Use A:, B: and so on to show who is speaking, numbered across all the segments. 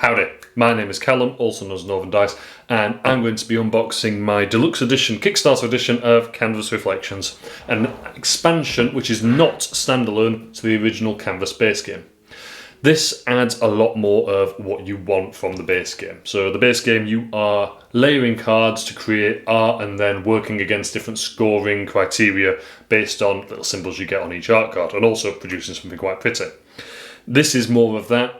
A: Howdy, my name is Callum, also known as Northern Dice, and I'm going to be unboxing my deluxe edition, Kickstarter edition of Canvss Reflections, an expansion which is not standalone to the original Canvss base game. This adds a lot more of what you want from the base game. So the base game, you are layering cards to create art and then working against different scoring criteria based on little symbols you get on each art card, and also producing something quite pretty. This is more of that,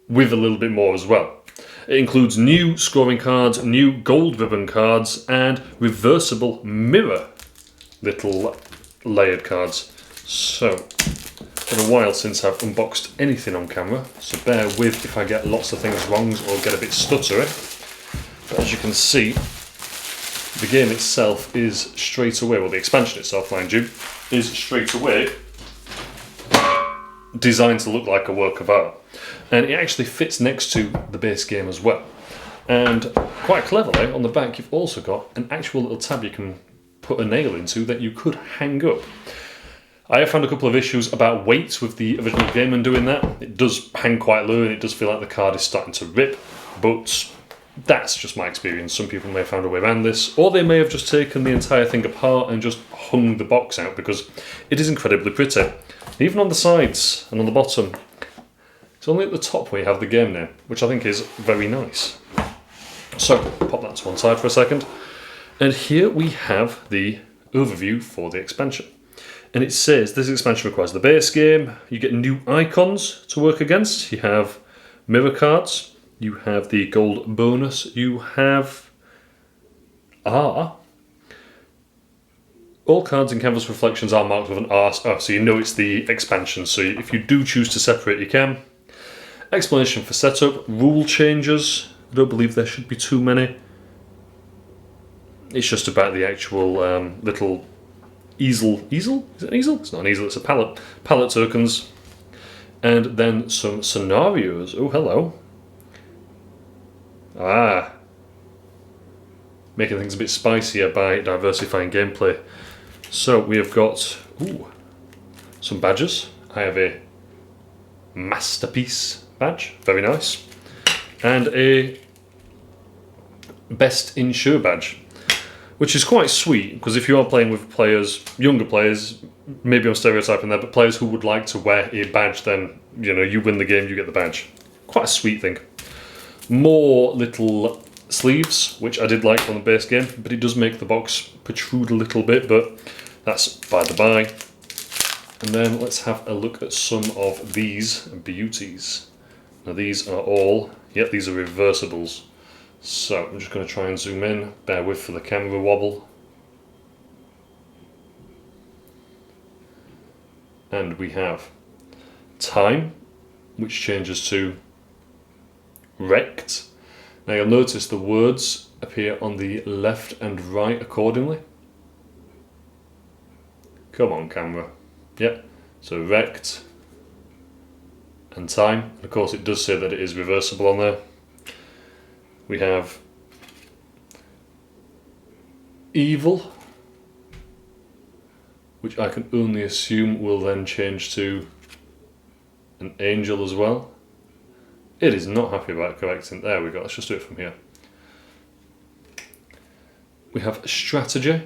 A: with a little bit more as well. It includes new scoring cards, new gold ribbon cards, and reversible mirror little layered cards. So, it's been a while since I've unboxed anything on camera, so bear with if I get lots of things wrong or get a bit stuttery. But as you can see, the game itself is straight away, well, the expansion itself, mind you, is straight away designed to look like a work of art. And it actually fits next to the base game as well. And quite cleverly, on the back you've also got an actual little tab you can put a nail into that you could hang up. I have found a couple of issues about weight with the original game and doing that. It does hang quite low and it does feel like the card is starting to rip, but that's just my experience. Some people may have found a way around this, or they may have just taken the entire thing apart and just hung the box out, because it is incredibly pretty. Even on the sides and on the bottom, it's only at the top where you have the game name, which I think is very nice. So, pop that to one side for a second. And here we have the overview for the expansion. And it says this expansion requires the base game, you get new icons to work against, you have mirror cards, you have the gold bonus, you have R. All cards in Canvss Reflections are marked with an R, so you know it's the expansion, so if you do choose to separate you can. Explanation for setup, rule changes, I don't believe there should be too many. It's just about the actual little easel, is it an easel? It's not an easel, it's a palette tokens. And then some scenarios, oh hello. Making things a bit spicier by diversifying gameplay. So we have got some badges. I have a masterpiece badge, very nice, and a best in show badge, which is quite sweet, because if you are playing with players, younger players, maybe I'm stereotyping there, but players who would like to wear a badge, then you win the game, you get the badge. Quite a sweet thing. More little sleeves, which I did like from the base game, but it does make the box protrude a little bit, but that's by the by. And then let's have a look at some of these beauties. Now these are all, these are reversibles. So I'm just going to try and zoom in, bear with for the camera wobble. And we have time, which changes to rect. Now you'll notice the words appear on the left and right accordingly. Come on, camera. Yep, so rect and time. And of course it does say that it is reversible on there. We have evil, which I can only assume will then change to an angel as well. It is not happy about correcting. There we go, let's just do it from here. We have strategy,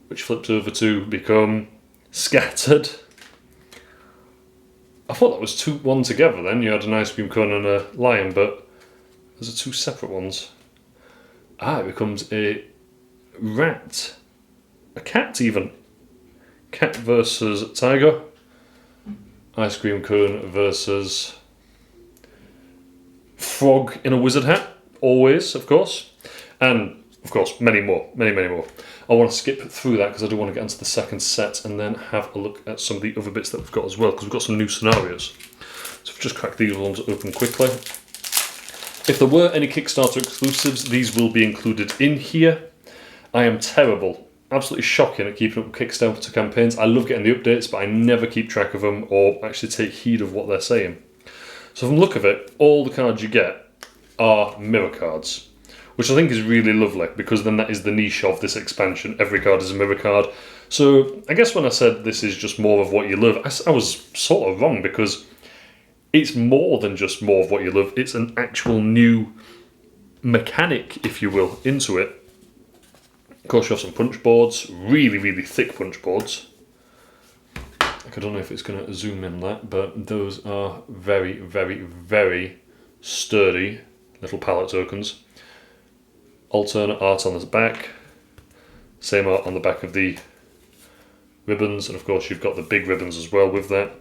A: which flipped over to become scattered. I thought that was one together then. You had an ice cream cone and a lion, but those are two separate ones. It becomes a rat. A cat even. Cat versus tiger. Ice cream cone versus frog in a wizard hat. Always, of course. And, of course, many more. Many more. I want to skip through that because I do want to get into the second set and then have a look at some of the other bits that we've got as well, because we've got some new scenarios. So if we just crack these ones open quickly. If there were any Kickstarter exclusives, these will be included in here. I am terrible, absolutely shocking at keeping up with Kickstarter campaigns. I love getting the updates, but I never keep track of them or actually take heed of what they're saying. So from the look of it, all the cards you get are mirror cards, which I think is really lovely, because then that is the niche of this expansion. Every card is a mirror card. So I guess when I said this is just more of what you love, I was sort of wrong, because it's more than just more of what you love. It's an actual new mechanic, if you will, into it. Of course, you have some punch boards, really, really thick punch boards. I don't know if it's going to zoom in that, but those are very, very, very sturdy little palette tokens. Alternate art on the back, same art on the back of the ribbons, and of course you've got the big ribbons as well with that.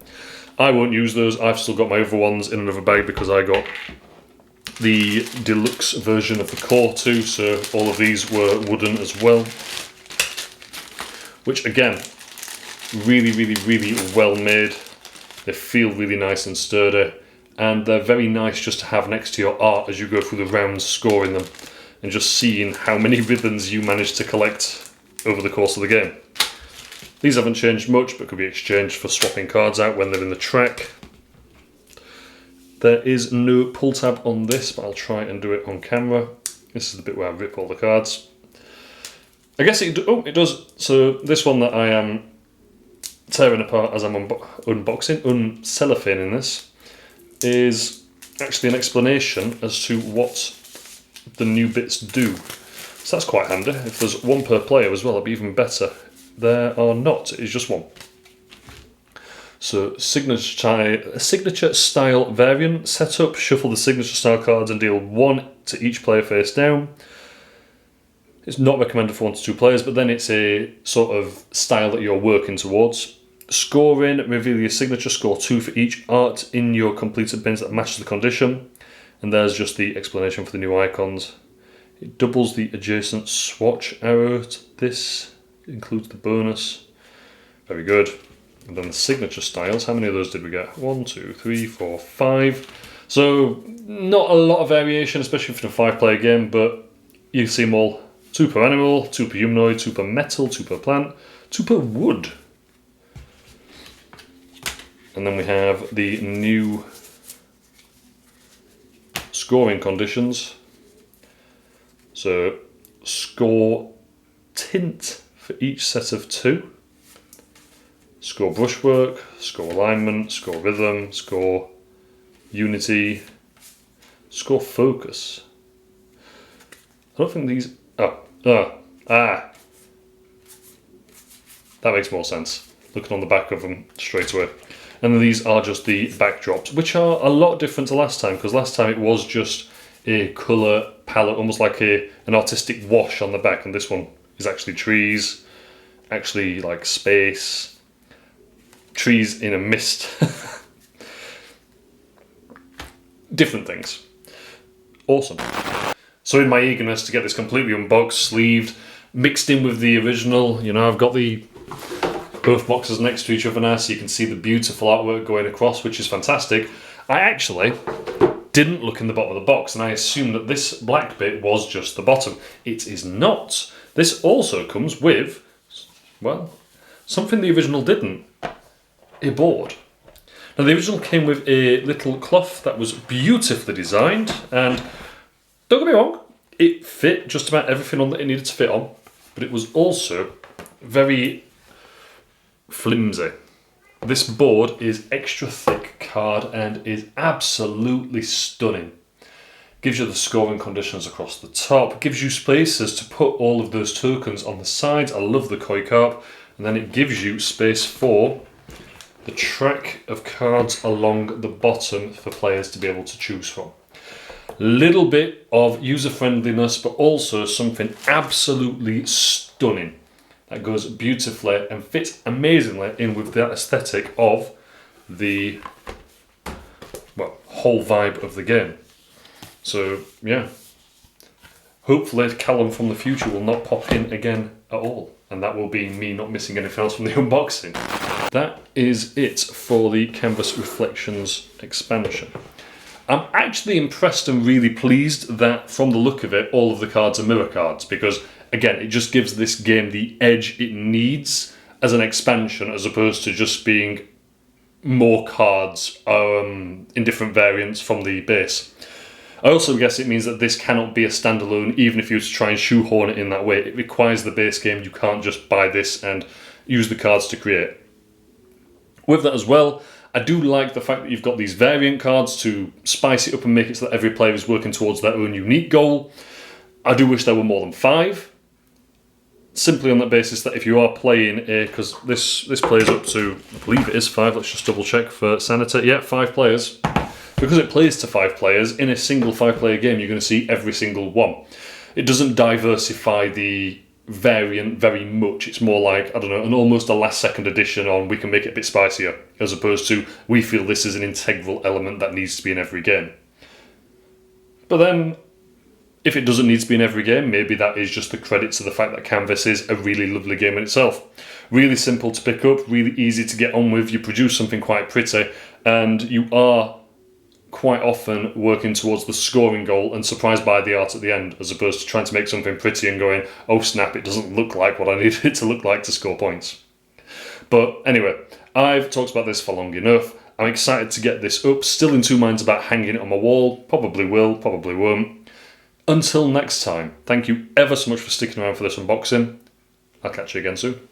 A: I won't use those. I've still got my other ones in another bag because I got the deluxe version of the core too, so all of these were wooden as well, which again, really, really, really well made. They feel really nice and sturdy, and they're very nice just to have next to your art as you go through the rounds scoring them and just seeing how many ribbons you manage to collect over the course of the game. These haven't changed much, but could be exchanged for swapping cards out when they're in the track. There is no pull tab on this, but I'll try and do it on camera. This is the bit where I rip all the cards. I guess it does. So this one that I am tearing apart as I'm unboxing, uncellophaning this, is actually an explanation as to what the new bits do. So that's quite handy. If there's one per player as well, it'd be even better. There are not, it's just one. So signature style variant setup, shuffle the signature style cards and deal 1 to each player face down. It's not recommended for 1 to 2 players, but then it's a sort of style that you're working towards. Scoring, reveal your signature, score 2 for each art in your completed bins that matches the condition. And there's just the explanation for the new icons. It doubles the adjacent swatch arrow to this. It includes the bonus. Very good. And then the signature styles. How many of those did we get? 1, 2, 3, 4, 5. So not a lot of variation, especially for a 5-player game, but you see them all. 2 per animal, 2 per humanoid, 2 per metal, 2 per plant, 2 per wood. And then we have the new scoring conditions. So score tint for each set of 2. Score brushwork, score alignment, score rhythm, score unity, score focus. I don't think these... That makes more sense, looking on the back of them straight away. And then these are just the backdrops, which are a lot different to last time, because last time it was just a colour palette, almost like an artistic wash on the back, and this one is actually trees, actually like space, trees in a mist. Different things. Awesome. So in my eagerness to get this completely unboxed, sleeved, mixed in with the original, you know, I've got both boxes next to each other now, so you can see the beautiful artwork going across, which is fantastic. I actually didn't look in the bottom of the box, and I assumed that this black bit was just the bottom. It is not. This also comes with, well, something the original didn't. A board. Now the original came with a little cloth that was beautifully designed, and don't get me wrong, it fit just about everything on that it needed to fit on, but it was also very flimsy. This board is extra thick card and is absolutely stunning. Gives you the scoring conditions across the top, gives you spaces to put all of those tokens on the sides. I love the koi carp, and then it gives you space for the track of cards along the bottom for players to be able to choose from. Little bit of user friendliness, but also something absolutely stunning that goes beautifully and fits amazingly in with the aesthetic of the, well, whole vibe of the game. So yeah, hopefully Callum from the future will not pop in again at all, and that will be me not missing anything else from the unboxing. That is it for the Canvss Reflections expansion. I'm actually impressed and really pleased that from the look of it, all of the cards are mirror cards, because again, it just gives this game the edge it needs as an expansion, as opposed to just being more cards in different variants from the base. I also guess it means that this cannot be a standalone, even if you were to try and shoehorn it in that way. It requires the base game. You can't just buy this and use the cards to create. With that as well, I do like the fact that you've got these variant cards to spice it up and make it so that every player is working towards their own unique goal. I do wish there were more than 5. Simply on that basis that if you are playing because this plays up to, I believe it is 5, let's just double check for sanity. Yeah, 5 players. Because it plays to 5 players, in a single 5-player game you're going to see every single one. It doesn't diversify the variant very much. It's more like, I don't know, almost a last second addition on we can make it a bit spicier, as opposed to we feel this is an integral element that needs to be in every game. But then, if it doesn't need to be in every game, maybe that is just the credit to the fact that Canvss is a really lovely game in itself. Really simple to pick up, really easy to get on with, you produce something quite pretty, and you are quite often working towards the scoring goal and surprised by the art at the end, as opposed to trying to make something pretty and going, oh snap, it doesn't look like what I need it to look like to score points. But anyway, I've talked about this for long enough. I'm excited to get this up, still in two minds about hanging it on my wall. Probably will, probably won't. Until next time, thank you ever so much for sticking around for this unboxing. I'll catch you again soon.